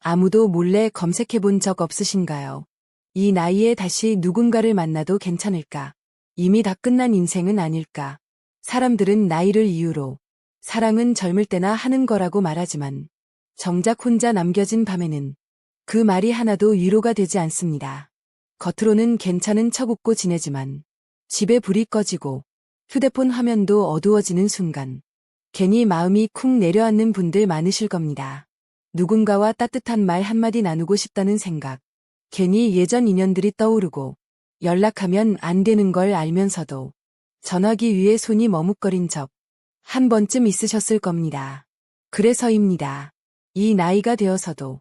아무도 몰래 검색해 본 적 없으신가요? 이 나이에 다시 누군가를 만나도 괜찮을까? 이미 다 끝난 인생은 아닐까? 사람들은 나이를 이유로 사랑은 젊을 때나 하는 거라고 말하지만 정작 혼자 남겨진 밤에는 그 말이 하나도 위로가 되지 않습니다. 겉으로는 괜찮은 척 웃고 지내지만 집에 불이 꺼지고 휴대폰 화면도 어두워지는 순간 괜히 마음이 쿵 내려앉는 분들 많으실 겁니다. 누군가와 따뜻한 말 한마디 나누고 싶다는 생각, 괜히 예전 인연들이 떠오르고 연락하면 안 되는 걸 알면서도 전화기 위에 손이 머뭇거린 적 한 번쯤 있으셨을 겁니다. 그래서입니다. 이 나이가 되어서도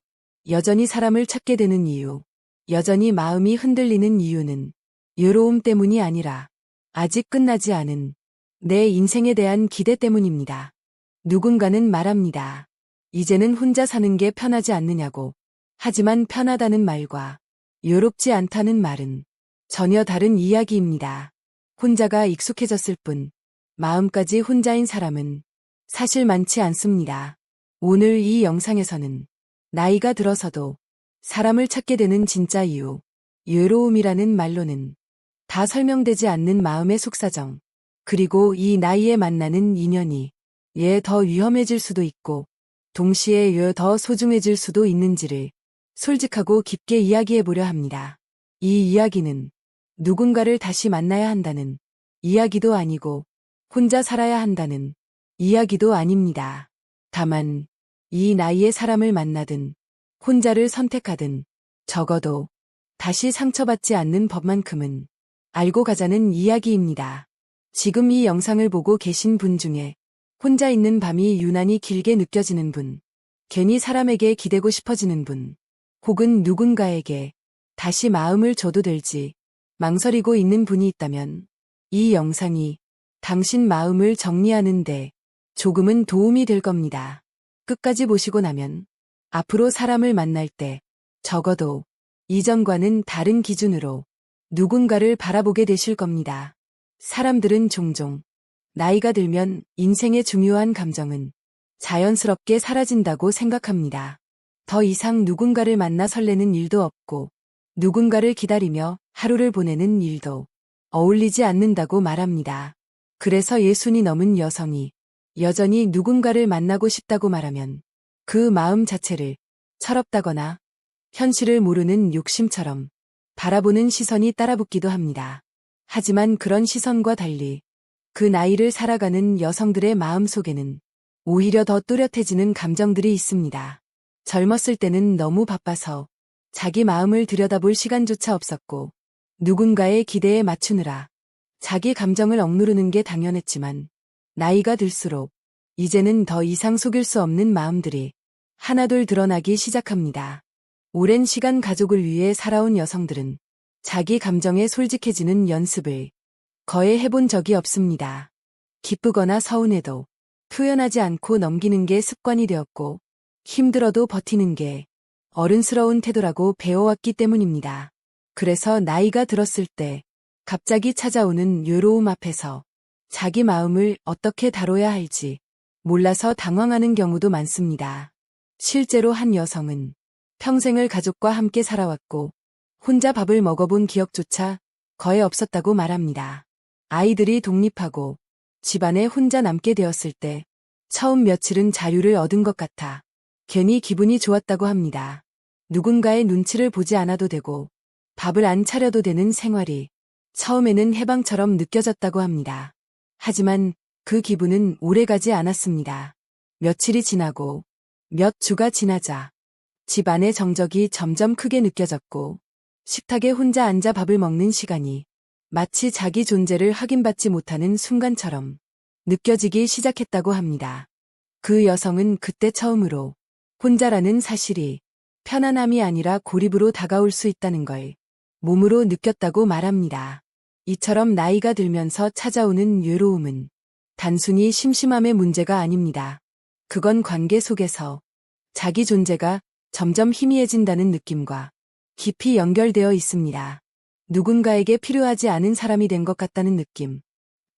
여전히 사람을 찾게 되는 이유, 여전히 마음이 흔들리는 이유는 외로움 때문이 아니라 아직 끝나지 않은 내 인생에 대한 기대 때문입니다. 누군가는 말합니다. 이제는 혼자 사는 게 편하지 않느냐고. 하지만 편하다는 말과 외롭지 않다는 말은 전혀 다른 이야기입니다. 혼자가 익숙해졌을 뿐 마음까지 혼자인 사람은 사실 많지 않습니다. 오늘 이 영상에서는 나이가 들어서도 사람을 찾게 되는 진짜 이유, 외로움이라는 말로는 다 설명되지 않는 마음의 속사정, 그리고 이 나이에 만나는 인연이 왜 더 위험해질 수도 있고 동시에 왜 더 소중해질 수도 있는지를 솔직하고 깊게 이야기해 보려 합니다. 이 이야기는 누군가를 다시 만나야 한다는 이야기도 아니고 혼자 살아야 한다는 이야기도 아닙니다. 다만 이 나이에 사람을 만나든 혼자를 선택하든 적어도 다시 상처받지 않는 법만큼은 알고 가자는 이야기입니다. 지금 이 영상을 보고 계신 분 중에 혼자 있는 밤이 유난히 길게 느껴지는 분, 괜히 사람에게 기대고 싶어지는 분, 혹은 누군가에게 다시 마음을 줘도 될지 망설이고 있는 분이 있다면 이 영상이 당신 마음을 정리하는데 조금은 도움이 될 겁니다. 끝까지 보시고 나면 앞으로 사람을 만날 때 적어도 이전과는 다른 기준으로 누군가를 바라보게 되실 겁니다. 사람들은 종종 나이가 들면 인생의 중요한 감정은 자연스럽게 사라진다고 생각합니다. 더 이상 누군가를 만나 설레는 일도 없고 누군가를 기다리며 하루를 보내는 일도 어울리지 않는다고 말합니다. 그래서 60이 넘은 여성이 여전히 누군가를 만나고 싶다고 말하면 그 마음 자체를 철없다거나 현실을 모르는 욕심처럼 바라보는 시선이 따라붙기도 합니다. 하지만 그런 시선과 달리 그 나이를 살아가는 여성들의 마음 속에는 오히려 더 또렷해지는 감정들이 있습니다. 젊었을 때는 너무 바빠서 자기 마음을 들여다볼 시간조차 없었고 누군가의 기대에 맞추느라 자기 감정을 억누르는 게 당연했지만 나이가 들수록 이제는 더 이상 속일 수 없는 마음들이 하나둘 드러나기 시작합니다. 오랜 시간 가족을 위해 살아온 여성들은 자기 감정에 솔직해지는 연습을 거의 해본 적이 없습니다. 기쁘거나 서운해도 표현하지 않고 넘기는 게 습관이 되었고 힘들어도 버티는 게 어른스러운 태도라고 배워왔기 때문입니다. 그래서 나이가 들었을 때 갑자기 찾아오는 외로움 앞에서 자기 마음을 어떻게 다뤄야 할지 몰라서 당황하는 경우도 많습니다. 실제로 한 여성은 평생을 가족과 함께 살아왔고 혼자 밥을 먹어본 기억조차 거의 없었다고 말합니다. 아이들이 독립하고 집안에 혼자 남게 되었을 때 처음 며칠은 자유를 얻은 것 같아 괜히 기분이 좋았다고 합니다. 누군가의 눈치를 보지 않아도 되고 밥을 안 차려도 되는 생활이 처음에는 해방처럼 느껴졌다고 합니다. 하지만 그 기분은 오래가지 않았습니다. 며칠이 지나고 몇 주가 지나자 집안의 정적이 점점 크게 느껴졌고 식탁에 혼자 앉아 밥을 먹는 시간이 마치 자기 존재를 확인받지 못하는 순간처럼 느껴지기 시작했다고 합니다. 그 여성은 그때 처음으로 혼자라는 사실이 편안함이 아니라 고립으로 다가올 수 있다는 걸 몸으로 느꼈다고 말합니다. 이처럼 나이가 들면서 찾아오는 외로움은 단순히 심심함의 문제가 아닙니다. 그건 관계 속에서 자기 존재가 점점 희미해진다는 느낌과 깊이 연결되어 있습니다. 누군가에게 필요하지 않은 사람이 된 것 같다는 느낌,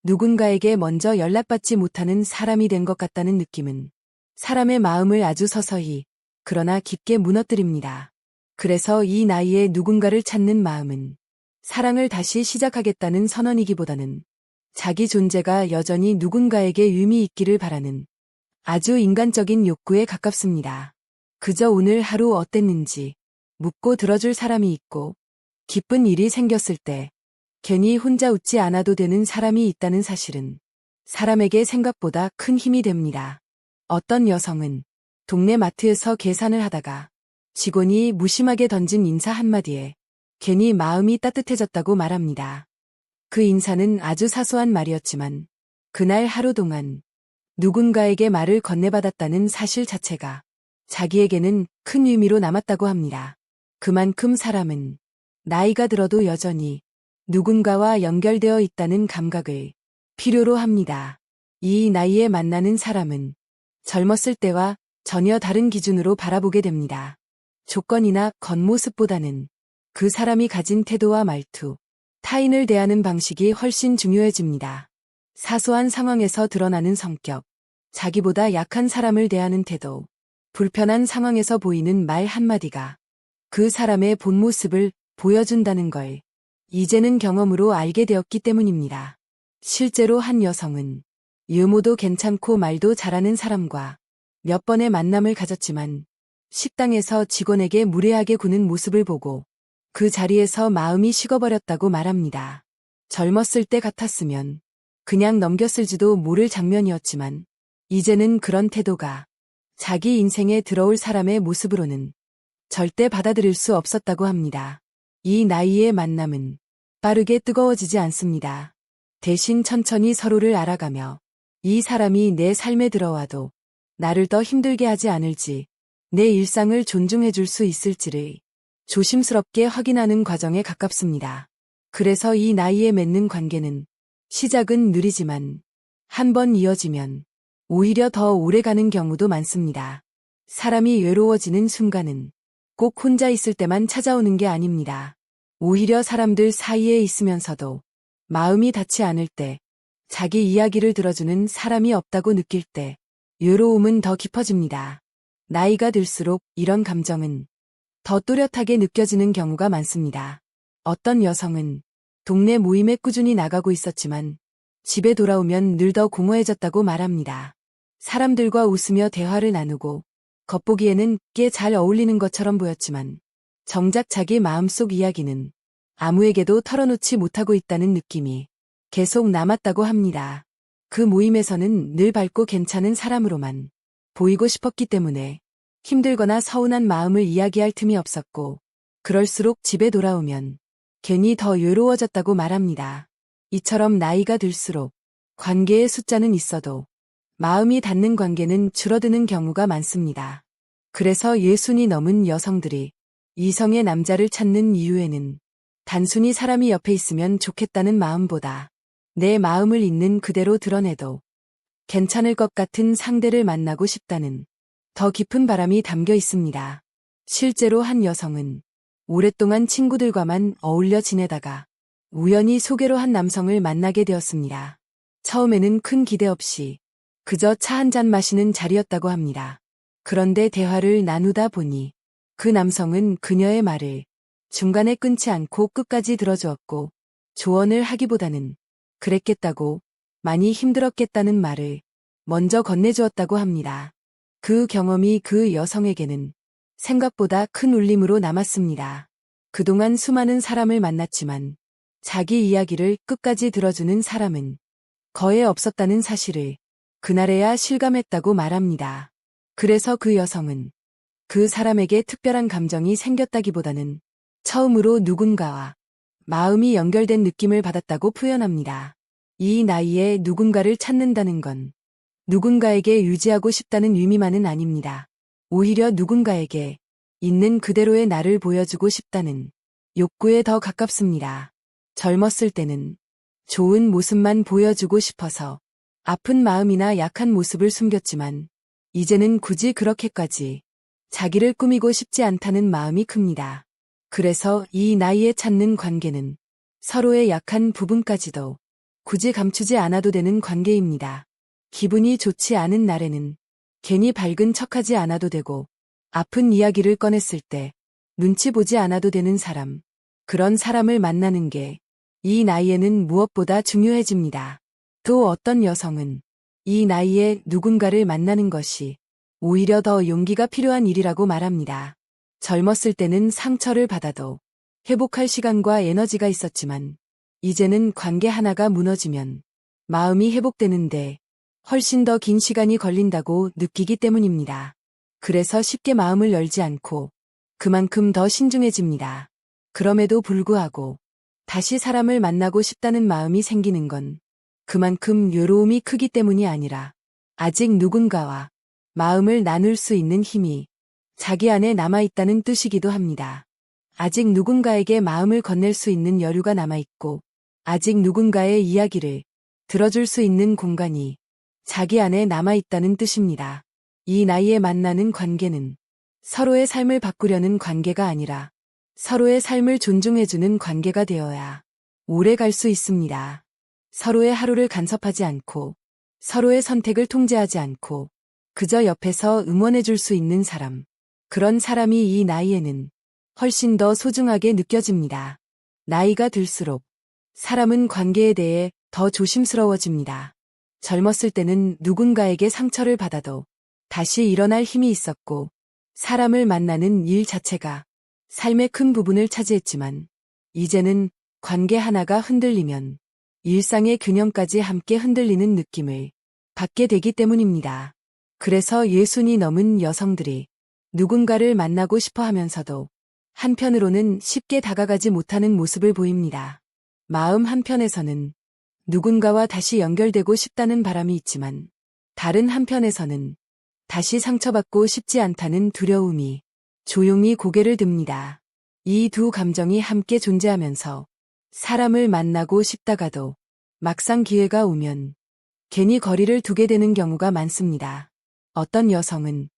누군가에게 먼저 연락받지 못하는 사람이 된 것 같다는 느낌은 사람의 마음을 아주 서서히 그러나 깊게 무너뜨립니다. 그래서 이 나이에 누군가를 찾는 마음은 사랑을 다시 시작하겠다는 선언이기보다는 자기 존재가 여전히 누군가에게 의미 있기를 바라는 아주 인간적인 욕구에 가깝습니다. 그저 오늘 하루 어땠는지 묻고 들어줄 사람이 있고, 기쁜 일이 생겼을 때 괜히 혼자 웃지 않아도 되는 사람이 있다는 사실은 사람에게 생각보다 큰 힘이 됩니다. 어떤 여성은 동네 마트에서 계산을 하다가 직원이 무심하게 던진 인사 한마디에 괜히 마음이 따뜻해졌다고 말합니다. 그 인사는 아주 사소한 말이었지만 그날 하루 동안 누군가에게 말을 건네받았다는 사실 자체가 자기에게는 큰 의미로 남았다고 합니다. 그만큼 사람은 나이가 들어도 여전히 누군가와 연결되어 있다는 감각을 필요로 합니다. 이 나이에 만나는 사람은 젊었을 때와 전혀 다른 기준으로 바라보게 됩니다. 조건이나 겉모습보다는 그 사람이 가진 태도와 말투, 타인을 대하는 방식이 훨씬 중요해집니다. 사소한 상황에서 드러나는 성격, 자기보다 약한 사람을 대하는 태도, 불편한 상황에서 보이는 말 한마디가 그 사람의 본 모습을 보여준다는 걸 이제는 경험으로 알게 되었기 때문입니다. 실제로 한 여성은 유머도 괜찮고 말도 잘하는 사람과 몇 번의 만남을 가졌지만 식당에서 직원에게 무례하게 구는 모습을 보고 그 자리에서 마음이 식어버렸다고 말합니다. 젊었을 때 같았으면 그냥 넘겼을지도 모를 장면이었지만 이제는 그런 태도가 자기 인생에 들어올 사람의 모습으로는 절대 받아들일 수 없었다고 합니다. 이 나이의 만남은 빠르게 뜨거워지지 않습니다. 대신 천천히 서로를 알아가며 이 사람이 내 삶에 들어와도 나를 더 힘들게 하지 않을지, 내 일상을 존중해 줄 수 있을지를 조심스럽게 확인하는 과정에 가깝습니다. 그래서 이 나이에 맺는 관계는 시작은 느리지만 한 번 이어지면 오히려 더 오래가는 경우도 많습니다. 사람이 외로워지는 순간은 꼭 혼자 있을 때만 찾아오는 게 아닙니다. 오히려 사람들 사이에 있으면서도 마음이 닿지 않을 때, 자기 이야기를 들어주는 사람이 없다고 느낄 때 외로움은 더 깊어집니다. 나이가 들수록 이런 감정은 더 또렷하게 느껴지는 경우가 많습니다. 어떤 여성은 동네 모임에 꾸준히 나가고 있었지만 집에 돌아오면 늘 더 공허해졌다고 말합니다. 사람들과 웃으며 대화를 나누고 겉보기에는 꽤 잘 어울리는 것처럼 보였지만 정작 자기 마음속 이야기는 아무에게도 털어놓지 못하고 있다는 느낌이 계속 남았다고 합니다. 그 모임에서는 늘 밝고 괜찮은 사람으로만 보이고 싶었기 때문에 힘들거나 서운한 마음을 이야기할 틈이 없었고, 그럴수록 집에 돌아오면 괜히 더 외로워졌다고 말합니다. 이처럼 나이가 들수록 관계의 숫자는 있어도 마음이 닿는 관계는 줄어드는 경우가 많습니다. 그래서 60이 넘은 여성들이 이성의 남자를 찾는 이유에는 단순히 사람이 옆에 있으면 좋겠다는 마음보다 내 마음을 있는 그대로 드러내도 괜찮을 것 같은 상대를 만나고 싶다는 더 깊은 바람이 담겨 있습니다. 실제로 한 여성은 오랫동안 친구들과만 어울려 지내다가 우연히 소개로 한 남성을 만나게 되었습니다. 처음에는 큰 기대 없이 그저 차 한 잔 마시는 자리였다고 합니다. 그런데 대화를 나누다 보니 그 남성은 그녀의 말을 중간에 끊지 않고 끝까지 들어주었고, 조언을 하기보다는 그랬겠다고, 많이 힘들었겠다는 말을 먼저 건네주었다고 합니다. 그 경험이 그 여성에게는 생각보다 큰 울림으로 남았습니다. 그동안 수많은 사람을 만났지만 자기 이야기를 끝까지 들어주는 사람은 거의 없었다는 사실을 그날에야 실감했다고 말합니다. 그래서 그 여성은 그 사람에게 특별한 감정이 생겼다기보다는 처음으로 누군가와 마음이 연결된 느낌을 받았다고 표현합니다. 이 나이에 누군가를 찾는다는 건 누군가에게 유지하고 싶다는 의미만은 아닙니다. 오히려 누군가에게 있는 그대로의 나를 보여주고 싶다는 욕구에 더 가깝습니다. 젊었을 때는 좋은 모습만 보여주고 싶어서 아픈 마음이나 약한 모습을 숨겼지만 이제는 굳이 그렇게까지 자기를 꾸미고 싶지 않다는 마음이 큽니다. 그래서 이 나이에 찾는 관계는 서로의 약한 부분까지도 굳이 감추지 않아도 되는 관계입니다. 기분이 좋지 않은 날에는 괜히 밝은 척하지 않아도 되고, 아픈 이야기를 꺼냈을 때 눈치 보지 않아도 되는 사람, 그런 사람을 만나는 게 이 나이에는 무엇보다 중요해집니다. 또 어떤 여성은 이 나이에 누군가를 만나는 것이 오히려 더 용기가 필요한 일이라고 말합니다. 젊었을 때는 상처를 받아도 회복할 시간과 에너지가 있었지만 이제는 관계 하나가 무너지면 마음이 회복되는데 훨씬 더 긴 시간이 걸린다고 느끼기 때문입니다. 그래서 쉽게 마음을 열지 않고 그만큼 더 신중해집니다. 그럼에도 불구하고 다시 사람을 만나고 싶다는 마음이 생기는 건 그만큼 외로움이 크기 때문이 아니라 아직 누군가와 마음을 나눌 수 있는 힘이 자기 안에 남아있다는 뜻이기도 합니다. 아직 누군가에게 마음을 건넬 수 있는 여유가 남아있고 아직 누군가의 이야기를 들어줄 수 있는 공간이 자기 안에 남아있다는 뜻입니다. 이 나이에 만나는 관계는 서로의 삶을 바꾸려는 관계가 아니라 서로의 삶을 존중해주는 관계가 되어야 오래 갈 수 있습니다. 서로의 하루를 간섭하지 않고 서로의 선택을 통제하지 않고 그저 옆에서 응원해줄 수 있는 사람. 그런 사람이 이 나이에는 훨씬 더 소중하게 느껴집니다. 나이가 들수록 사람은 관계에 대해 더 조심스러워집니다. 젊었을 때는 누군가에게 상처를 받아도 다시 일어날 힘이 있었고 사람을 만나는 일 자체가 삶의 큰 부분을 차지했지만 이제는 관계 하나가 흔들리면 일상의 균형까지 함께 흔들리는 느낌을 받게 되기 때문입니다. 그래서 60이 넘은 여성들이 누군가를 만나고 싶어 하면서도 한편으로는 쉽게 다가가지 못하는 모습을 보입니다. 마음 한편에서는 누군가와 다시 연결되고 싶다는 바람이 있지만 다른 한편에서는 다시 상처받고 싶지 않다는 두려움이 조용히 고개를 듭니다. 이 두 감정이 함께 존재하면서 사람을 만나고 싶다가도 막상 기회가 오면 괜히 거리를 두게 되는 경우가 많습니다. 어떤 여성은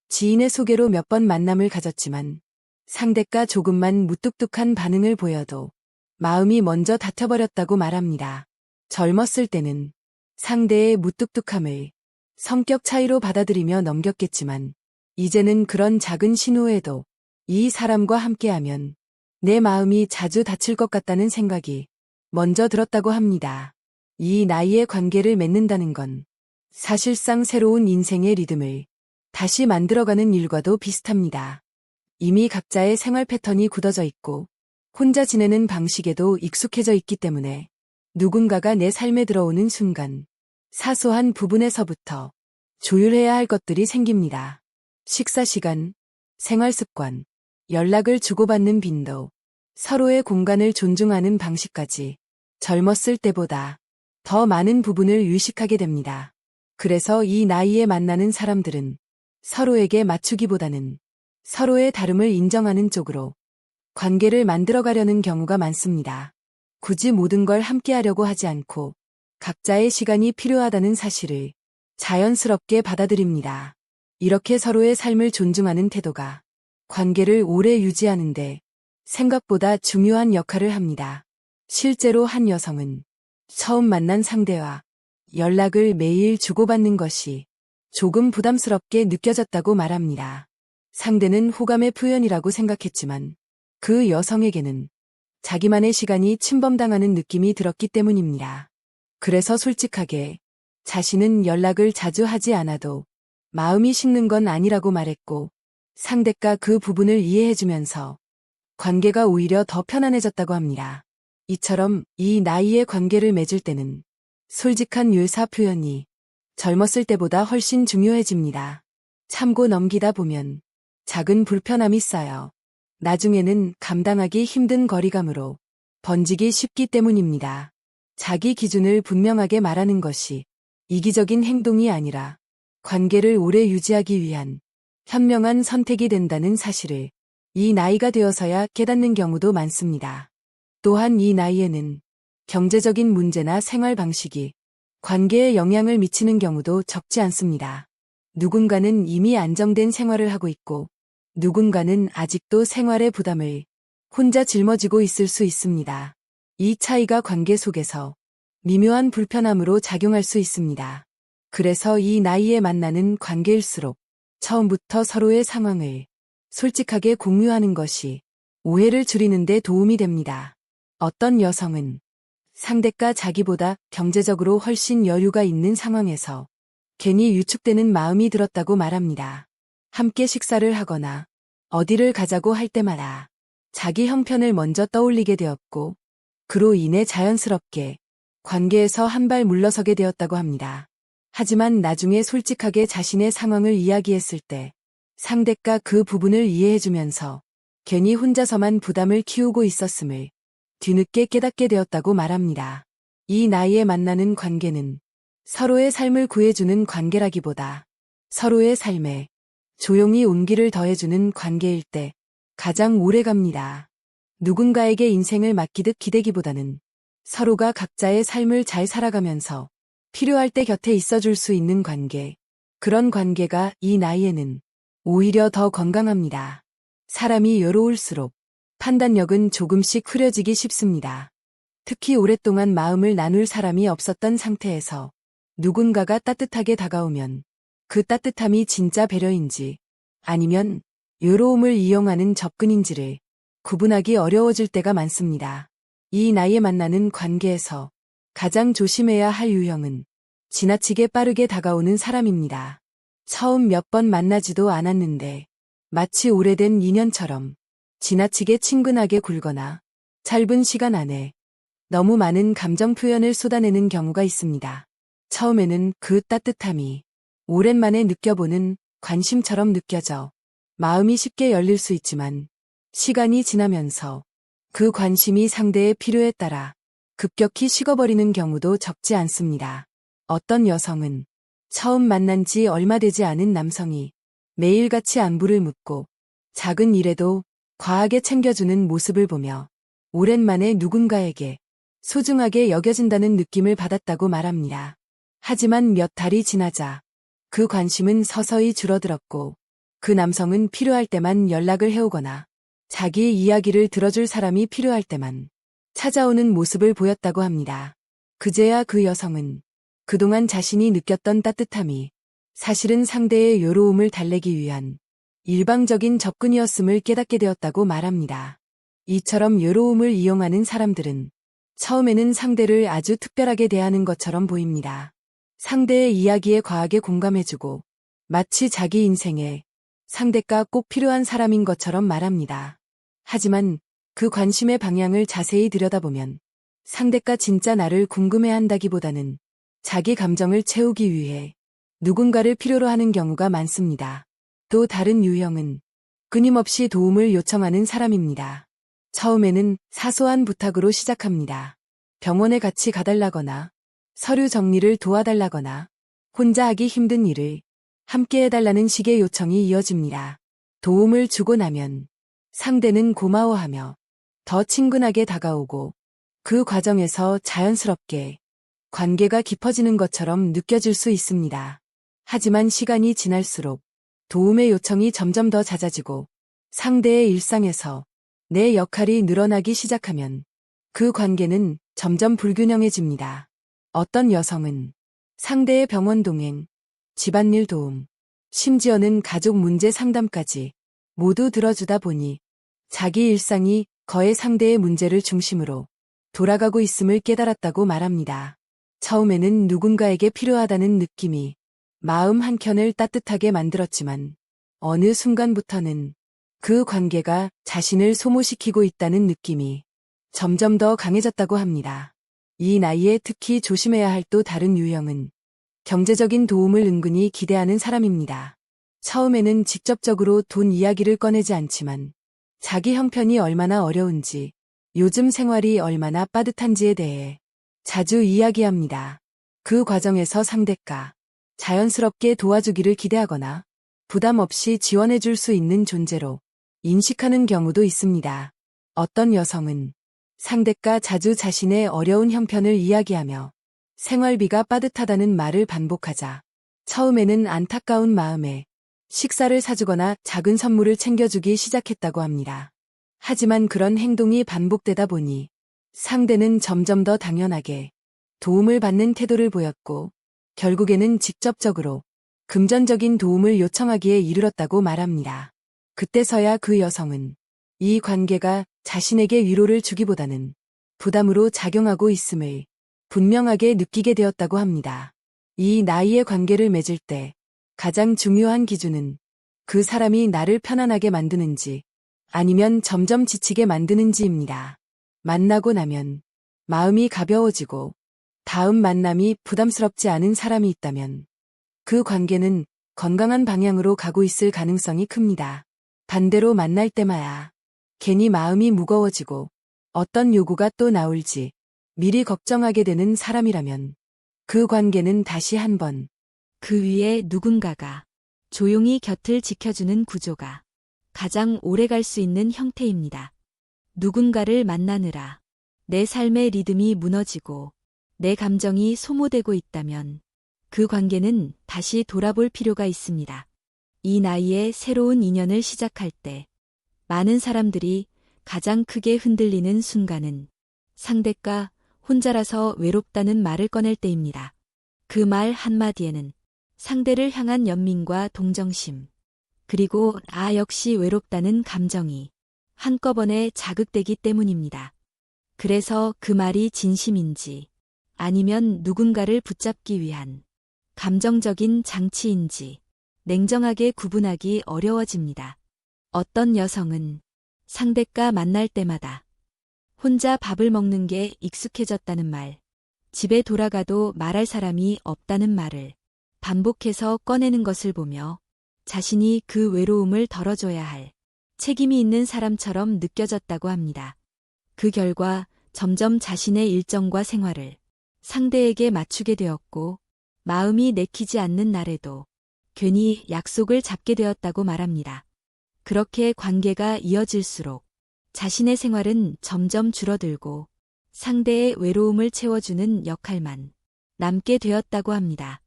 지인의 소개로 몇 번 만남을 가졌지만 상대가 조금만 무뚝뚝한 반응을 보여도 마음이 먼저 닫혀버렸다고 말합니다. 젊었을 때는 상대의 무뚝뚝함을 성격 차이로 받아들이며 넘겼겠지만 이제는 그런 작은 신호에도 이 사람과 함께하면 내 마음이 자주 다칠 것 같다는 생각이 먼저 들었다고 합니다. 이 나이에 관계를 맺는다는 건 사실상 새로운 인생의 리듬을 다시 만들어가는 일과도 비슷합니다. 이미 각자의 생활 패턴이 굳어져 있고 혼자 지내는 방식에도 익숙해져 있기 때문에 누군가가 내 삶에 들어오는 순간 사소한 부분에서부터 조율해야 할 것들이 생깁니다. 식사 시간, 생활 습관, 연락을 주고받는 빈도, 서로의 공간을 존중하는 방식까지 젊었을 때보다 더 많은 부분을 의식하게 됩니다. 그래서 이 나이에 만나는 사람들은 서로에게 맞추기보다는 서로의 다름을 인정하는 쪽으로 관계를 만들어가려는 경우가 많습니다. 굳이 모든 걸 함께하려고 하지 않고 각자의 시간이 필요하다는 사실을 자연스럽게 받아들입니다. 이렇게 서로의 삶을 존중하는 태도가 관계를 오래 유지하는데 생각보다 중요한 역할을 합니다. 실제로 한 여성은 처음 만난 상대와 연락을 매일 주고받는 것이 조금 부담스럽게 느껴졌다고 말합니다. 상대는 호감의 표현이라고 생각했지만 그 여성에게는 자기만의 시간이 침범당하는 느낌이 들었기 때문입니다. 그래서 솔직하게 자신은 연락을 자주 하지 않아도 마음이 식는 건 아니라고 말했고 상대가 그 부분을 이해해주면서 관계가 오히려 더 편안해졌다고 합니다. 이처럼 이 나이에 관계를 맺을 때는 솔직한 의사 표현이 젊었을 때보다 훨씬 중요해집니다. 참고 넘기다 보면 작은 불편함이 쌓여 나중에는 감당하기 힘든 거리감으로 번지기 쉽기 때문입니다. 자기 기준을 분명하게 말하는 것이 이기적인 행동이 아니라 관계를 오래 유지하기 위한 현명한 선택이 된다는 사실을 이 나이가 되어서야 깨닫는 경우도 많습니다. 또한 이 나이에는 경제적인 문제나 생활 방식이 관계에 영향을 미치는 경우도 적지 않습니다. 누군가는 이미 안정된 생활을 하고 있고 누군가는 아직도 생활의 부담을 혼자 짊어지고 있을 수 있습니다. 이 차이가 관계 속에서 미묘한 불편함으로 작용할 수 있습니다. 그래서 이 나이에 만나는 관계일수록 처음부터 서로의 상황을 솔직하게 공유하는 것이 오해를 줄이는 데 도움이 됩니다. 어떤 여성은 상대가 자기보다 경제적으로 훨씬 여유가 있는 상황에서 괜히 위축되는 마음이 들었다고 말합니다. 함께 식사를 하거나 어디를 가자고 할 때마다 자기 형편을 먼저 떠올리게 되었고, 그로 인해 자연스럽게 관계에서 한 발 물러서게 되었다고 합니다. 하지만 나중에 솔직하게 자신의 상황을 이야기했을 때 상대가 그 부분을 이해해주면서 괜히 혼자서만 부담을 키우고 있었음을 뒤늦게 깨닫게 되었다고 말합니다. 이 나이에 만나는 관계는 서로의 삶을 구해주는 관계라기보다 서로의 삶에 조용히 온기를 더해주는 관계일 때 가장 오래 갑니다. 누군가에게 인생을 맡기듯 기대기보다는 서로가 각자의 삶을 잘 살아가면서 필요할 때 곁에 있어줄 수 있는 관계, 그런 관계가 이 나이에는 오히려 더 건강합니다. 사람이 여로울수록 판단력은 조금씩 흐려지기 쉽습니다. 특히 오랫동안 마음을 나눌 사람이 없었던 상태에서 누군가가 따뜻하게 다가오면 그 따뜻함이 진짜 배려인지 아니면 여로움을 이용하는 접근인지를 구분하기 어려워질 때가 많습니다. 이 나이에 만나는 관계에서 가장 조심해야 할 유형은 지나치게 빠르게 다가오는 사람입니다. 처음 몇 번 만나지도 않았는데 마치 오래된 인연처럼 지나치게 친근하게 굴거나 짧은 시간 안에 너무 많은 감정 표현을 쏟아내는 경우가 있습니다. 처음에는 그 따뜻함이 오랜만에 느껴보는 관심처럼 느껴져 마음이 쉽게 열릴 수 있지만 시간이 지나면서 그 관심이 상대의 필요에 따라 급격히 식어버리는 경우도 적지 않습니다. 어떤 여성은 처음 만난 지 얼마 되지 않은 남성이 매일같이 안부를 묻고 작은 일에도 과하게 챙겨주는 모습을 보며 오랜만에 누군가에게 소중하게 여겨진다는 느낌을 받았다고 말합니다. 하지만 몇 달이 지나자 그 관심은 서서히 줄어들었고 그 남성은 필요할 때만 연락을 해오거나 자기의 이야기를 들어줄 사람이 필요할 때만 찾아오는 모습을 보였다고 합니다. 그제야 그 여성은 그동안 자신이 느꼈던 따뜻함이 사실은 상대의 여로움을 달래기 위한 일방적인 접근이었음을 깨닫게 되었다고 말합니다. 이처럼 여로움을 이용하는 사람들은 처음에는 상대를 아주 특별하게 대하는 것처럼 보입니다. 상대의 이야기에 과하게 공감해주고 마치 자기 인생에 상대가 꼭 필요한 사람인 것처럼 말합니다. 하지만 그 관심의 방향을 자세히 들여다보면 상대가 진짜 나를 궁금해한다기보다는 자기 감정을 채우기 위해 누군가를 필요로 하는 경우가 많습니다. 또 다른 유형은 끊임없이 도움을 요청하는 사람입니다. 처음에는 사소한 부탁으로 시작합니다. 병원에 같이 가달라거나 서류 정리를 도와달라거나 혼자 하기 힘든 일을 함께 해달라는 식의 요청이 이어집니다. 도움을 주고 나면 상대는 고마워하며 더 친근하게 다가오고 그 과정에서 자연스럽게 관계가 깊어지는 것처럼 느껴질 수 있습니다. 하지만 시간이 지날수록 도움의 요청이 점점 더 잦아지고 상대의 일상에서 내 역할이 늘어나기 시작하면 그 관계는 점점 불균형해집니다. 어떤 여성은 상대의 병원 동행, 집안일 도움, 심지어는 가족 문제 상담까지 모두 들어주다 보니 자기 일상이 거의 상대의 문제를 중심으로 돌아가고 있음을 깨달았다고 말합니다. 처음에는 누군가에게 필요하다는 느낌이 마음 한켠을 따뜻하게 만들었지만 어느 순간부터는 그 관계가 자신을 소모시키고 있다는 느낌이 점점 더 강해졌다고 합니다. 이 나이에 특히 조심해야 할 또 다른 유형은 경제적인 도움을 은근히 기대하는 사람입니다. 처음에는 직접적으로 돈 이야기를 꺼내지 않지만 자기 형편이 얼마나 어려운지, 요즘 생활이 얼마나 빠듯한지에 대해 자주 이야기합니다. 그 과정에서 상대가 자연스럽게 도와주기를 기대하거나 부담 없이 지원해줄 수 있는 존재로 인식하는 경우도 있습니다. 어떤 여성은 상대가 자주 자신의 어려운 형편을 이야기하며 생활비가 빠듯하다는 말을 반복하자 처음에는 안타까운 마음에 식사를 사주거나 작은 선물을 챙겨주기 시작했다고 합니다. 하지만 그런 행동이 반복되다 보니 상대는 점점 더 당연하게 도움을 받는 태도를 보였고 결국에는 직접적으로 금전적인 도움을 요청하기에 이르렀다고 말합니다. 그때서야 그 여성은 이 관계가 자신에게 위로를 주기보다는 부담으로 작용하고 있음을 분명하게 느끼게 되었다고 합니다. 이 나이의 관계를 맺을 때 가장 중요한 기준은 그 사람이 나를 편안하게 만드는지 아니면 점점 지치게 만드는지입니다. 만나고 나면 마음이 가벼워지고 다음 만남이 부담스럽지 않은 사람이 있다면 그 관계는 건강한 방향으로 가고 있을 가능성이 큽니다. 반대로 만날 때마야 괜히 마음이 무거워지고 어떤 요구가 또 나올지 미리 걱정하게 되는 사람이라면 그 관계는 다시 한번 그 위에 누군가가 조용히 곁을 지켜주는 구조가 가장 오래 갈 수 있는 형태입니다. 누군가를 만나느라 내 삶의 리듬이 무너지고 내 감정이 소모되고 있다면 그 관계는 다시 돌아볼 필요가 있습니다. 이 나이에 새로운 인연을 시작할 때 많은 사람들이 가장 크게 흔들리는 순간은 상대가 혼자라서 외롭다는 말을 꺼낼 때입니다. 그 말 한마디에는 상대를 향한 연민과 동정심, 그리고 나 역시 외롭다는 감정이 한꺼번에 자극되기 때문입니다. 그래서 그 말이 진심인지 아니면 누군가를 붙잡기 위한 감정적인 장치인지 냉정하게 구분하기 어려워집니다. 어떤 여성은 상대가 만날 때마다 혼자 밥을 먹는 게 익숙해졌다는 말, 집에 돌아가도 말할 사람이 없다는 말을 반복해서 꺼내는 것을 보며 자신이 그 외로움을 덜어줘야 할 책임이 있는 사람처럼 느껴졌다고 합니다. 그 결과 점점 자신의 일정과 생활을 상대에게 맞추게 되었고 마음이 내키지 않는 날에도 괜히 약속을 잡게 되었다고 말합니다. 그렇게 관계가 이어질수록 자신의 생활은 점점 줄어들고 상대의 외로움을 채워주는 역할만 남게 되었다고 합니다.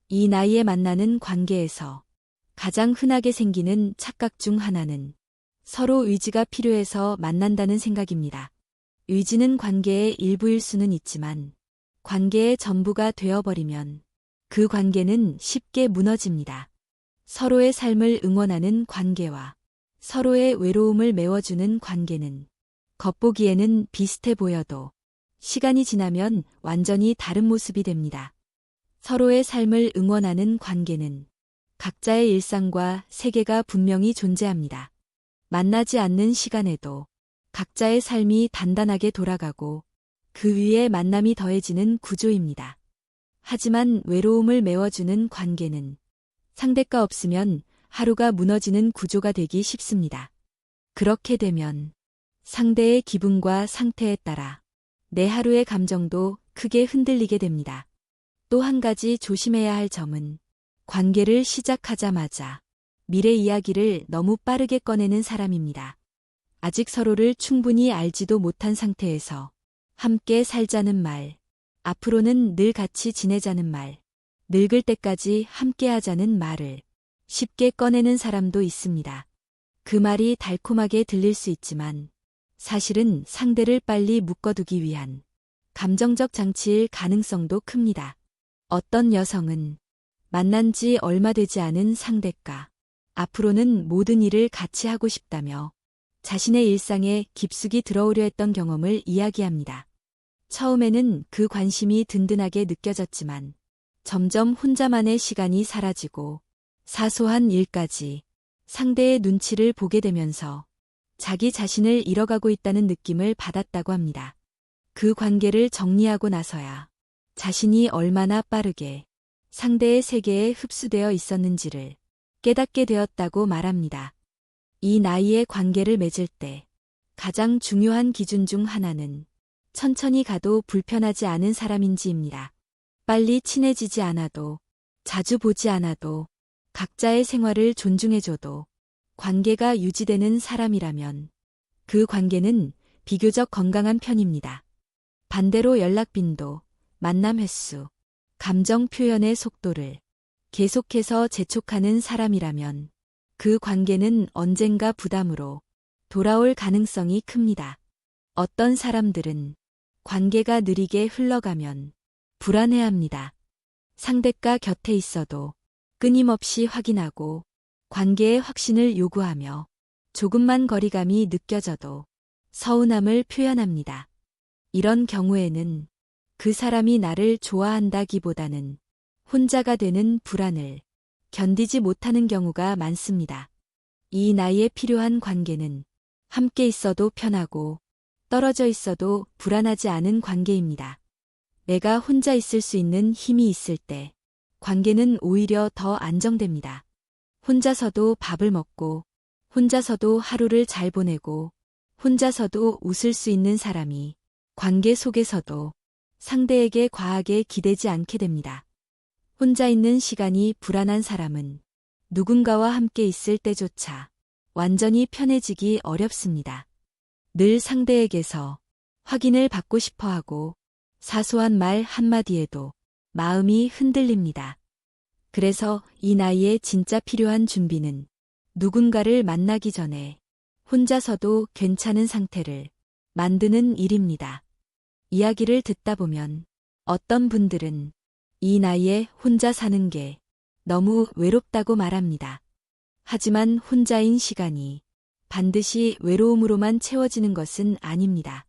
이 나이에 만나는 관계에서 가장 흔하게 생기는 착각 중 하나는 서로 의지가 필요해서 만난다는 생각입니다. 의지는 관계의 일부일 수는 있지만 관계의 전부가 되어버리면 그 관계는 쉽게 무너집니다. 서로의 삶을 응원하는 관계와 서로의 외로움을 메워주는 관계는 겉보기에는 비슷해 보여도 시간이 지나면 완전히 다른 모습이 됩니다. 서로의 삶을 응원하는 관계는 각자의 일상과 세계가 분명히 존재합니다. 만나지 않는 시간에도 각자의 삶이 단단하게 돌아가고 그 위에 만남이 더해지는 구조입니다. 하지만 외로움을 메워주는 관계는 상대가 없으면 하루가 무너지는 구조가 되기 쉽습니다. 그렇게 되면 상대의 기분과 상태에 따라 내 하루의 감정도 크게 흔들리게 됩니다. 또 한 가지 조심해야 할 점은 관계를 시작하자마자 미래 이야기를 너무 빠르게 꺼내는 사람입니다. 아직 서로를 충분히 알지도 못한 상태에서 함께 살자는 말, 앞으로는 늘 같이 지내자는 말, 늙을 때까지 함께 하자는 말을 쉽게 꺼내는 사람도 있습니다. 그 말이 달콤하게 들릴 수 있지만 사실은 상대를 빨리 묶어두기 위한 감정적 장치일 가능성도 큽니다. 어떤 여성은 만난 지 얼마 되지 않은 상대가 앞으로는 모든 일을 같이 하고 싶다며 자신의 일상에 깊숙이 들어오려 했던 경험을 이야기합니다. 처음에는 그 관심이 든든하게 느껴졌지만 점점 혼자만의 시간이 사라지고 사소한 일까지 상대의 눈치를 보게 되면서 자기 자신을 잃어가고 있다는 느낌을 받았다고 합니다. 그 관계를 정리하고 나서야 자신이 얼마나 빠르게 상대의 세계에 흡수되어 있었는지를 깨닫게 되었다고 말합니다. 이 나이에 관계를 맺을 때 가장 중요한 기준 중 하나는 천천히 가도 불편하지 않은 사람인지입니다. 빨리 친해지지 않아도 자주 보지 않아도 각자의 생활을 존중해줘도 관계가 유지되는 사람이라면 그 관계는 비교적 건강한 편입니다. 반대로 연락 빈도, 만남 횟수, 감정 표현의 속도를 계속해서 재촉하는 사람이라면 그 관계는 언젠가 부담으로 돌아올 가능성이 큽니다. 어떤 사람들은 관계가 느리게 흘러가면 불안해합니다. 상대가 곁에 있어도 끊임없이 확인하고 관계의 확신을 요구하며 조금만 거리감이 느껴져도 서운함을 표현합니다. 이런 경우에는 그 사람이 나를 좋아한다기보다는 혼자가 되는 불안을 견디지 못하는 경우가 많습니다. 이 나이에 필요한 관계는 함께 있어도 편하고 떨어져 있어도 불안하지 않은 관계입니다. 내가 혼자 있을 수 있는 힘이 있을 때 관계는 오히려 더 안정됩니다. 혼자서도 밥을 먹고 혼자서도 하루를 잘 보내고 혼자서도 웃을 수 있는 사람이 관계 속에서도 상대에게 과하게 기대지 않게 됩니다. 혼자 있는 시간이 불안한 사람은 누군가와 함께 있을 때조차 완전히 편해지기 어렵습니다. 늘 상대에게서 확인을 받고 싶어 하고 사소한 말 한마디에도 마음이 흔들립니다. 그래서 이 나이에 진짜 필요한 준비는 누군가를 만나기 전에 혼자서도 괜찮은 상태를 만드는 일입니다. 이야기를 듣다 보면 어떤 분들은 이 나이에 혼자 사는 게 너무 외롭다고 말합니다. 하지만 혼자인 시간이 반드시 외로움으로만 채워지는 것은 아닙니다.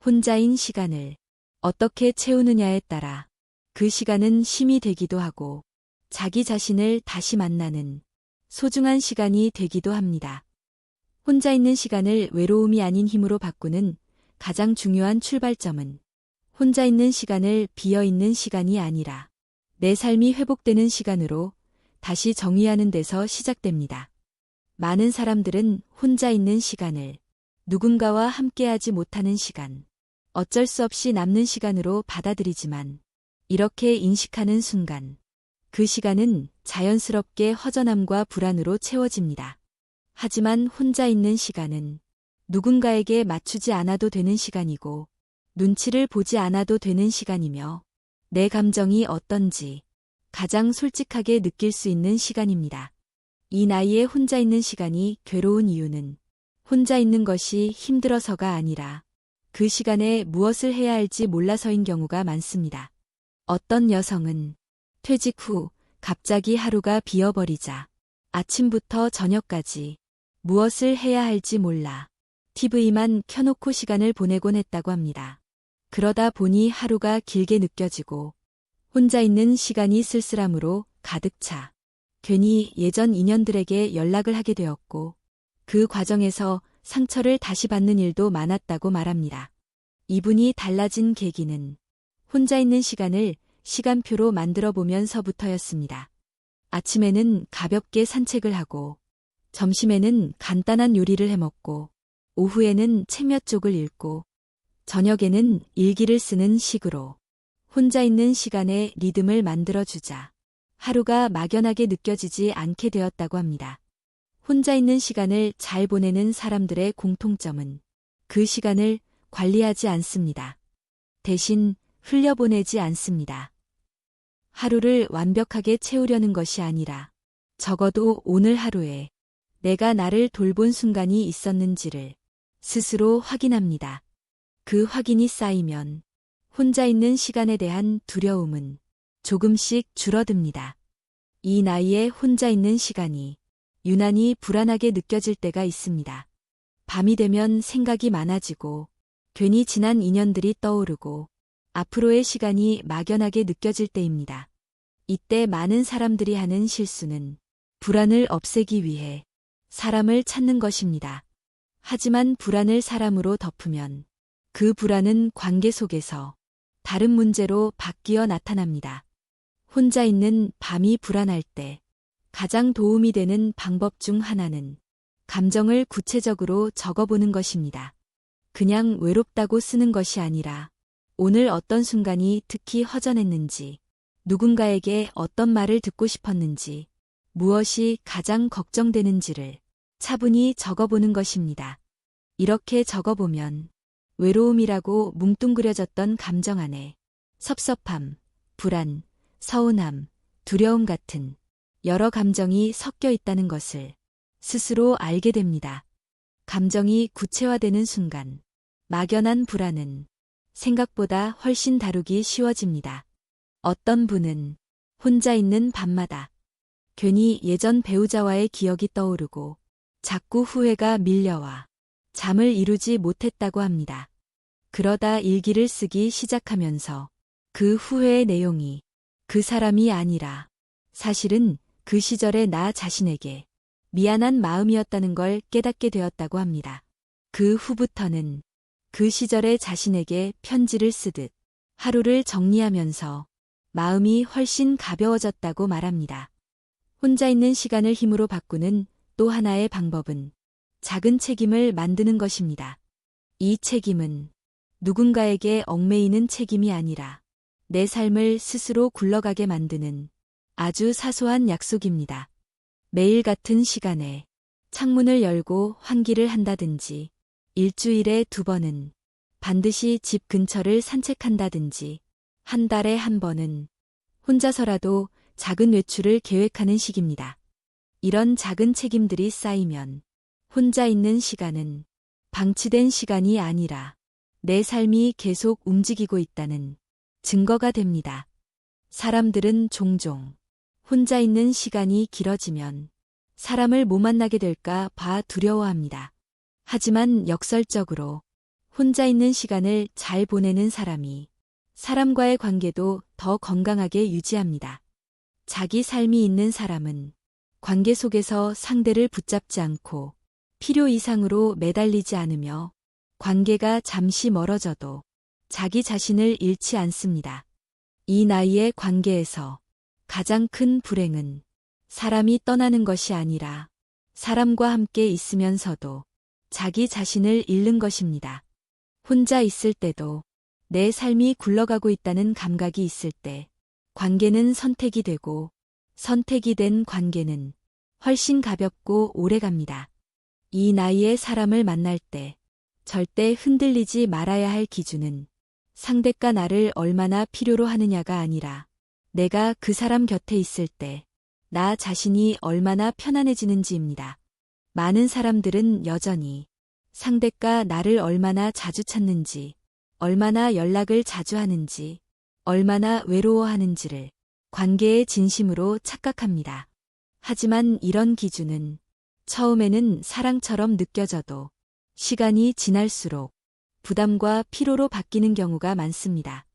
혼자인 시간을 어떻게 채우느냐에 따라 그 시간은 쉼이 되기도 하고 자기 자신을 다시 만나는 소중한 시간이 되기도 합니다. 혼자 있는 시간을 외로움이 아닌 힘으로 바꾸는 가장 중요한 출발점은 혼자 있는 시간을 비어있는 시간이 아니라 내 삶이 회복되는 시간으로 다시 정의하는 데서 시작됩니다. 많은 사람들은 혼자 있는 시간을 누군가와 함께하지 못하는 시간, 어쩔 수 없이 남는 시간으로 받아들이지만 이렇게 인식하는 순간 그 시간은 자연스럽게 허전함과 불안으로 채워집니다. 하지만 혼자 있는 시간은 누군가에게 맞추지 않아도 되는 시간이고 눈치를 보지 않아도 되는 시간이며 내 감정이 어떤지 가장 솔직하게 느낄 수 있는 시간입니다. 이 나이에 혼자 있는 시간이 괴로운 이유는 혼자 있는 것이 힘들어서가 아니라 그 시간에 무엇을 해야 할지 몰라서인 경우가 많습니다. 어떤 여성은 퇴직 후 갑자기 하루가 비어버리자 아침부터 저녁까지 무엇을 해야 할지 몰라 TV만 켜놓고 시간을 보내곤 했다고 합니다. 그러다 보니 하루가 길게 느껴지고 혼자 있는 시간이 쓸쓸함으로 가득 차 괜히 예전 인연들에게 연락을 하게 되었고 그 과정에서 상처를 다시 받는 일도 많았다고 말합니다. 이분이 달라진 계기는 혼자 있는 시간을 시간표로 만들어 보면서부터였습니다. 아침에는 가볍게 산책을 하고 점심에는 간단한 요리를 해먹고 오후에는 책 몇 쪽을 읽고 저녁에는 일기를 쓰는 식으로 혼자 있는 시간에 리듬을 만들어주자 하루가 막연하게 느껴지지 않게 되었다고 합니다. 혼자 있는 시간을 잘 보내는 사람들의 공통점은 그 시간을 관리하지 않습니다. 대신 흘려보내지 않습니다. 하루를 완벽하게 채우려는 것이 아니라 적어도 오늘 하루에 내가 나를 돌본 순간이 있었는지를 스스로 확인합니다. 그 확인이 쌓이면 혼자 있는 시간에 대한 두려움은 조금씩 줄어듭니다. 이 나이에 혼자 있는 시간이 유난히 불안하게 느껴질 때가 있습니다. 밤이 되면 생각이 많아지고 괜히 지난 인연들이 떠오르고 앞으로의 시간이 막연하게 느껴질 때입니다. 이때 많은 사람들이 하는 실수는 불안을 없애기 위해 사람을 찾는 것입니다. 하지만 불안을 사람으로 덮으면 그 불안은 관계 속에서 다른 문제로 바뀌어 나타납니다. 혼자 있는 밤이 불안할 때 가장 도움이 되는 방법 중 하나는 감정을 구체적으로 적어보는 것입니다. 그냥 외롭다고 쓰는 것이 아니라 오늘 어떤 순간이 특히 허전했는지, 누군가에게 어떤 말을 듣고 싶었는지, 무엇이 가장 걱정되는지를 차분히 적어보는 것입니다. 이렇게 적어보면 외로움이라고 뭉뚱그려졌던 감정 안에 섭섭함, 불안, 서운함, 두려움 같은 여러 감정이 섞여 있다는 것을 스스로 알게 됩니다. 감정이 구체화되는 순간 막연한 불안은 생각보다 훨씬 다루기 쉬워집니다. 어떤 분은 혼자 있는 밤마다 괜히 예전 배우자와의 기억이 떠오르고 자꾸 후회가 밀려와 잠을 이루지 못했다고 합니다. 그러다 일기를 쓰기 시작하면서 그 후회의 내용이 그 사람이 아니라 사실은 그 시절의 나 자신에게 미안한 마음이었다는 걸 깨닫게 되었다고 합니다. 그 후부터는 그 시절의 자신에게 편지를 쓰듯 하루를 정리하면서 마음이 훨씬 가벼워졌다고 말합니다. 혼자 있는 시간을 힘으로 바꾸는 또 하나의 방법은 작은 책임을 만드는 것입니다. 이 책임은 누군가에게 얽매이는 책임이 아니라 내 삶을 스스로 굴러가게 만드는 아주 사소한 약속입니다. 매일 같은 시간에 창문을 열고 환기를 한다든지, 일주일에 2번은 반드시 집 근처를 산책한다든지, 한 달에 1번은 혼자서라도 작은 외출을 계획하는 식입니다. 이런 작은 책임들이 쌓이면 혼자 있는 시간은 방치된 시간이 아니라 내 삶이 계속 움직이고 있다는 증거가 됩니다. 사람들은 종종 혼자 있는 시간이 길어지면 사람을 못 만나게 될까 봐 두려워합니다. 하지만 역설적으로 혼자 있는 시간을 잘 보내는 사람이 사람과의 관계도 더 건강하게 유지합니다. 자기 삶이 있는 사람은 관계 속에서 상대를 붙잡지 않고 필요 이상으로 매달리지 않으며 관계가 잠시 멀어져도 자기 자신을 잃지 않습니다. 이 나이의 관계에서 가장 큰 불행은 사람이 떠나는 것이 아니라 사람과 함께 있으면서도 자기 자신을 잃는 것입니다. 혼자 있을 때도 내 삶이 굴러가고 있다는 감각이 있을 때 관계는 선택이 되고 선택이 된 관계는 훨씬 가볍고 오래갑니다. 이 나이에 사람을 만날 때 절대 흔들리지 말아야 할 기준은 상대가 나를 얼마나 필요로 하느냐가 아니라 내가 그 사람 곁에 있을 때 나 자신이 얼마나 편안해지는지입니다. 많은 사람들은 여전히 상대가 나를 얼마나 자주 찾는지, 얼마나 연락을 자주 하는지, 얼마나 외로워하는지를 관계의 진심으로 착각합니다. 하지만 이런 기준은 처음에는 사랑처럼 느껴져도 시간이 지날수록 부담과 피로로 바뀌는 경우가 많습니다.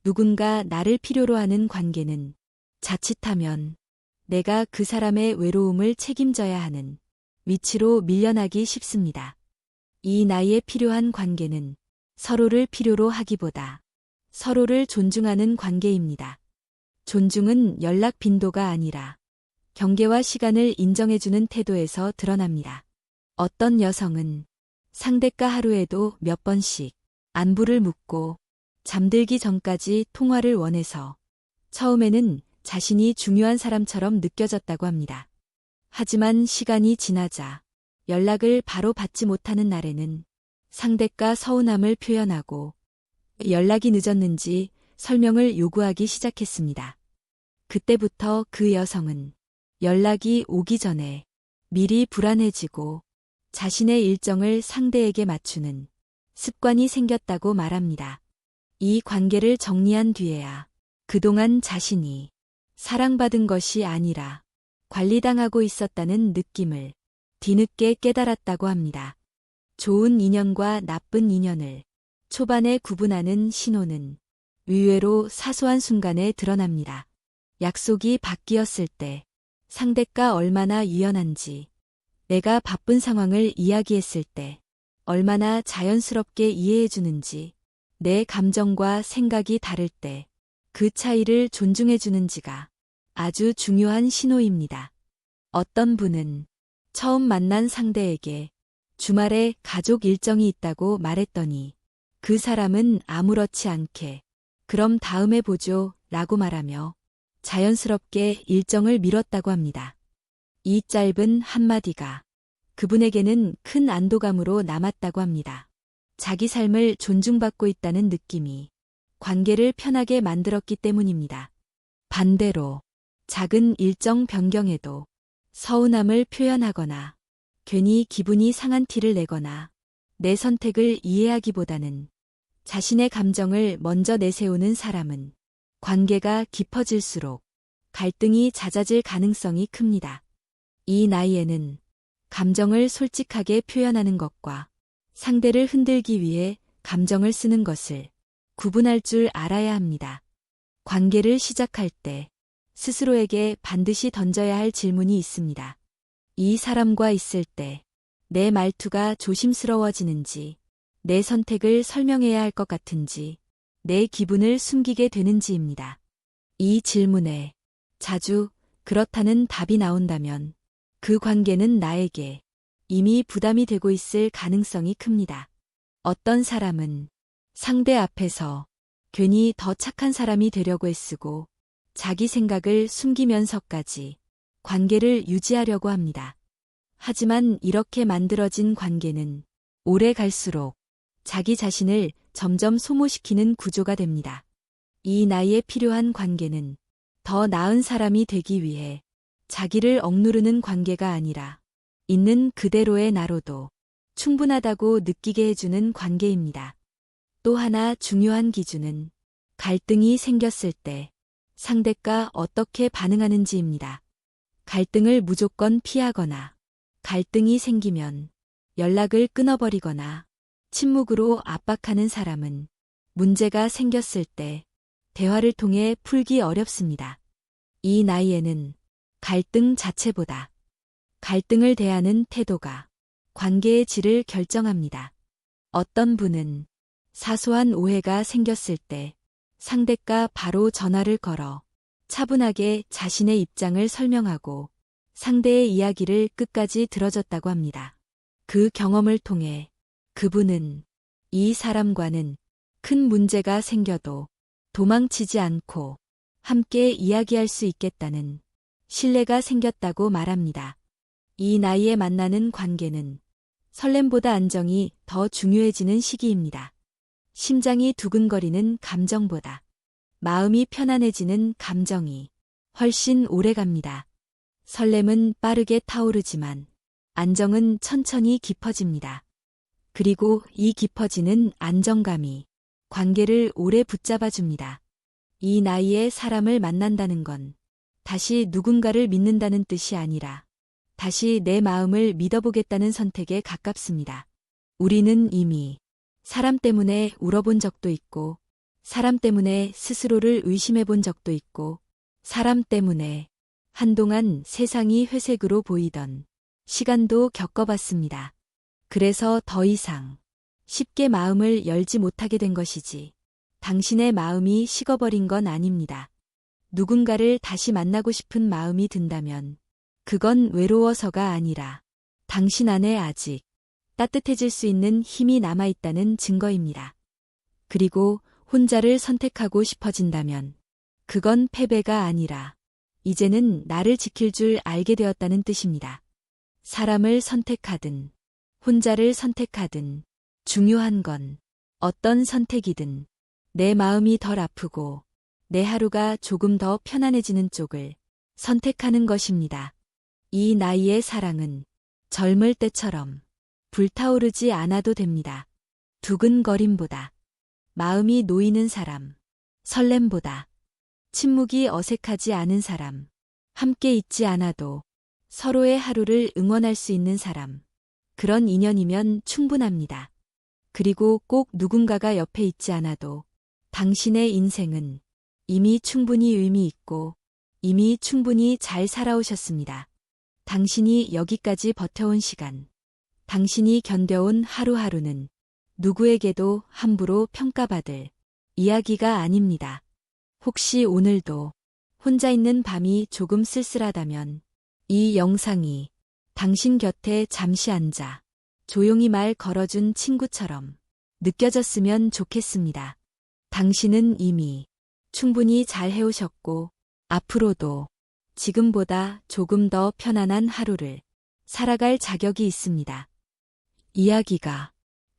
누군가 나를 필요로 하는 관계는 자칫하면 내가 그 사람의 외로움을 책임져야 하는 위치로 밀려나기 쉽습니다. 이 나이에 필요한 관계는 서로를 필요로 하기보다 서로를 존중하는 관계입니다. 존중은 연락 빈도가 아니라 경계와 시간을 인정해주는 태도에서 드러납니다. 어떤 여성은 상대가 하루에도 몇 번씩 안부를 묻고 잠들기 전까지 통화를 원해서 처음에는 자신이 중요한 사람처럼 느껴졌다고 합니다. 하지만 시간이 지나자 연락을 바로 받지 못하는 날에는 상대가 서운함을 표현하고 연락이 늦었는지 설명을 요구하기 시작했습니다. 그때부터 그 여성은 연락이 오기 전에 미리 불안해지고 자신의 일정을 상대에게 맞추는 습관이 생겼다고 말합니다. 이 관계를 정리한 뒤에야 그동안 자신이 사랑받은 것이 아니라 관리당하고 있었다는 느낌을 뒤늦게 깨달았다고 합니다. 좋은 인연과 나쁜 인연을 초반에 구분하는 신호는 의외로 사소한 순간에 드러납니다. 약속이 바뀌었을 때 상대가 얼마나 유연한지, 내가 바쁜 상황을 이야기했을 때 얼마나 자연스럽게 이해해주는지, 내 감정과 생각이 다를 때 그 차이를 존중해주는지가 아주 중요한 신호입니다. 어떤 분은 처음 만난 상대에게 주말에 가족 일정이 있다고 말했더니 그 사람은 아무렇지 않게 그럼 다음에 보죠 라고 말하며 자연스럽게 일정을 미뤘다고 합니다. 이 짧은 한마디가 그분에게는 큰 안도감으로 남았다고 합니다. 자기 삶을 존중받고 있다는 느낌이 관계를 편하게 만들었기 때문입니다. 반대로 작은 일정 변경에도 서운함을 표현하거나 괜히 기분이 상한 티를 내거나 내 선택을 이해하기보다는 자신의 감정을 먼저 내세우는 사람은 관계가 깊어질수록 갈등이 잦아질 가능성이 큽니다. 이 나이에는 감정을 솔직하게 표현하는 것과 상대를 흔들기 위해 감정을 쓰는 것을 구분할 줄 알아야 합니다. 관계를 시작할 때 스스로에게 반드시 던져야 할 질문이 있습니다. 이 사람과 있을 때 내 말투가 조심스러워지는지, 내 선택을 설명해야 할 것 같은지, 내 기분을 숨기게 되는지입니다. 이 질문에 자주 그렇다는 답이 나온다면 그 관계는 나에게 이미 부담이 되고 있을 가능성이 큽니다. 어떤 사람은 상대 앞에서 괜히 더 착한 사람이 되려고 애쓰고 자기 생각을 숨기면서까지 관계를 유지하려고 합니다. 하지만 이렇게 만들어진 관계는 오래 갈수록 자기 자신을 점점 소모시키는 구조가 됩니다. 이 나이에 필요한 관계는 더 나은 사람이 되기 위해 자기를 억누르는 관계가 아니라 있는 그대로의 나로도 충분하다고 느끼게 해주는 관계입니다. 또 하나 중요한 기준은 갈등이 생겼을 때 상대가 어떻게 반응하는지입니다. 갈등을 무조건 피하거나 갈등이 생기면 연락을 끊어버리거나 침묵으로 압박하는 사람은 문제가 생겼을 때 대화를 통해 풀기 어렵습니다. 이 나이에는 갈등 자체보다 갈등을 대하는 태도가 관계의 질을 결정합니다. 어떤 분은 사소한 오해가 생겼을 때 상대가 바로 전화를 걸어 차분하게 자신의 입장을 설명하고 상대의 이야기를 끝까지 들어줬다고 합니다. 그 경험을 통해 그분은 이 사람과는 큰 문제가 생겨도 도망치지 않고 함께 이야기할 수 있겠다는 신뢰가 생겼다고 말합니다. 이 나이에 만나는 관계는 설렘보다 안정이 더 중요해지는 시기입니다. 심장이 두근거리는 감정보다 마음이 편안해지는 감정이 훨씬 오래 갑니다. 설렘은 빠르게 타오르지만 안정은 천천히 깊어집니다. 그리고 이 깊어지는 안정감이 관계를 오래 붙잡아줍니다. 이 나이에 사람을 만난다는 건 다시 누군가를 믿는다는 뜻이 아니라 다시 내 마음을 믿어보겠다는 선택에 가깝습니다. 우리는 이미 사람 때문에 울어본 적도 있고, 사람 때문에 스스로를 의심해본 적도 있고, 사람 때문에 한동안 세상이 회색으로 보이던 시간도 겪어봤습니다. 그래서 더 이상 쉽게 마음을 열지 못하게 된 것이지, 당신의 마음이 식어버린 건 아닙니다. 누군가를 다시 만나고 싶은 마음이 든다면 그건 외로워서가 아니라 당신 안에 아직 따뜻해질 수 있는 힘이 남아있다는 증거입니다. 그리고 혼자를 선택하고 싶어진다면 그건 패배가 아니라 이제는 나를 지킬 줄 알게 되었다는 뜻입니다. 사람을 선택하든 혼자를 선택하든 중요한 건 어떤 선택이든 내 마음이 덜 아프고 내 하루가 조금 더 편안해지는 쪽을 선택하는 것입니다. 이 나이의 사랑은 젊을 때처럼 불타오르지 않아도 됩니다. 두근거림보다 마음이 놓이는 사람, 설렘보다 침묵이 어색하지 않은 사람, 함께 있지 않아도 서로의 하루를 응원할 수 있는 사람, 그런 인연이면 충분합니다. 그리고 꼭 누군가가 옆에 있지 않아도 당신의 인생은 이미 충분히 의미 있고 이미 충분히 잘 살아오셨습니다. 당신이 여기까지 버텨온 시간, 당신이 견뎌온 하루하루는 누구에게도 함부로 평가받을 이야기가 아닙니다. 혹시 오늘도 혼자 있는 밤이 조금 쓸쓸하다면 이 영상이 당신 곁에 잠시 앉아 조용히 말 걸어준 친구처럼 느껴졌으면 좋겠습니다. 당신은 이미 충분히 잘 해오셨고 앞으로도 지금보다 조금 더 편안한 하루를 살아갈 자격이 있습니다. 이야기가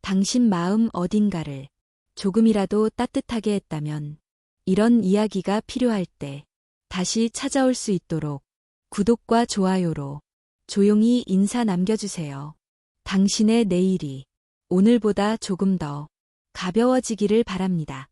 당신 마음 어딘가를 조금이라도 따뜻하게 했다면 이런 이야기가 필요할 때 다시 찾아올 수 있도록 구독과 좋아요로 조용히 인사 남겨주세요. 당신의 내일이 오늘보다 조금 더 가벼워지기를 바랍니다.